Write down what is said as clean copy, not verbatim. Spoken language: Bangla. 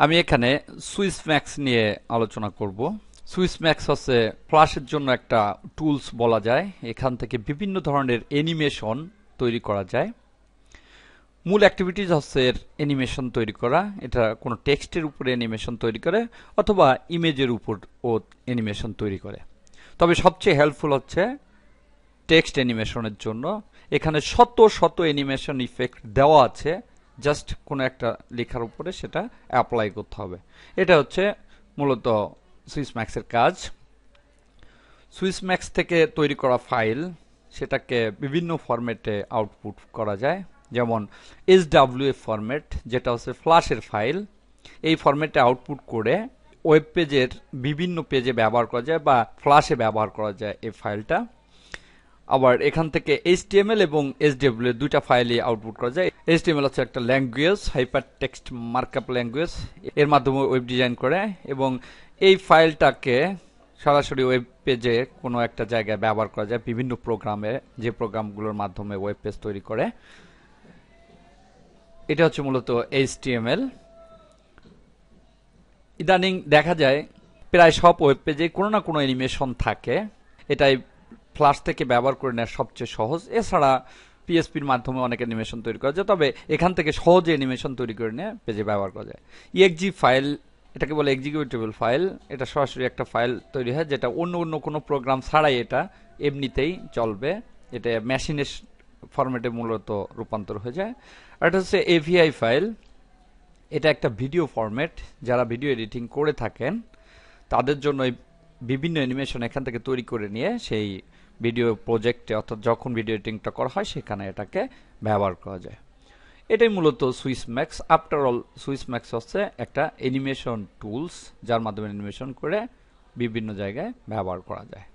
আমি এখানে সুইস ম্যাক্স নিয়ে আলোচনা করব। সুইস ম্যাক্স হচ্ছে ফ্ল্যাশের জন্য একটা টুলস বলা যায়। এখান থেকে বিভিন্ন ধরনের অ্যানিমেশন তৈরি করা যায়। মূল অ্যাক্টিভিটিজ হচ্ছে এর অ্যানিমেশন তৈরি করা। এটা কোনো টেক্সটের উপরে অ্যানিমেশন তৈরি করে অথবা ইমেজের উপর ও অ্যানিমেশন তৈরি করে। তবে সবচেয়ে হেল্পফুল হচ্ছে টেক্সট অ্যানিমেশনের জন্য। এখানে শত শত অ্যানিমেশন ইফেক্ট দেওয়া আছে, জাস্ট কোনো একটা লেখার উপরে সেটা অ্যাপ্লাই করতে হবে। এটা হচ্ছে মূলত সুইস ম্যাক্সের কাজ। সুইস ম্যাক্স থেকে তৈরি করা ফাইল সেটাকে বিভিন্ন ফরম্যাটে আউটপুট করা যায়, যেমন SWF ফরম্যাট, যেটা হচ্ছে ফ্ল্যাশের ফাইল। এই ফরম্যাটে আউটপুট করে ওয়েব পেজের বিভিন্ন পেজে ব্যবহার করা যায় বা ফ্ল্যাশে ব্যবহার করা যায় এই ফাইলটা। আবার এখান থেকে HTML এবং SWF দুইটা ফাইলই আউটপুট করা যায়। HTML হচ্ছে একটা language, hyper text markup language. এর মাধ্যমে ওয়েব ডিজাইন করে এবং এই ফাইলটাকে সরাসরি ওয়েব পেজে কোনো একটা জায়গায় ব্যবহার করা যায় বিভিন্ন প্রোগ্রামে, যে প্রোগ্রামগুলোর মাধ্যমে ওয়েব পেজ তৈরি করে। এটা হচ্ছে মূলত HTML। ইদানিং দেখা যায় প্রায় সব ওয়েব পেজে কোনো না কোনো অ্যানিমেশন থাকে। এটাই ফ্ল্যাশ থেকে ব্যবহার করে নেওয়া সবচেয়ে সহজ। এছাড়া PHPর মাধ্যমে অনেক অ্যানিমেশন তৈরি করা যায়, তবে এখান থেকে সহজে অ্যানিমেশন তৈরি করে নিয়ে পেজে ব্যবহার করা যায়। EXE ফাইল, এটাকে বলে এক্সিকিউটেবল ফাইল। এটা সরাসরি একটা ফাইল তৈরি হয় যেটা অন্য অন্য কোনো প্রোগ্রাম ছাড়াই এটা এমনিতেই চলবে। এটা মেশিনের ফরম্যাটে মূলত রূপান্তর হয়ে যায়। আর এটা হচ্ছে AVI ফাইল। এটা একটা ভিডিও ফরম্যাট। যারা ভিডিও এডিটিং করে থাকেন তাদের জন্য বিভিন্ন অ্যানিমেশন এখান থেকে তৈরি করে নিয়ে সেই ভিডিও প্রজেক্টে, অর্থাৎ যখন ভিডিও এডিটিংটা করা হয় সেখানে এটাকে ব্যবহার করা যায়। এটাই মূলত Swiss max. After all Swiss max হচ্ছে একটা অ্যানিমেশন টুলস, যার মাধ্যমে অ্যানিমেশন করে বিভিন্ন জায়গায় ব্যবহার করা যায়।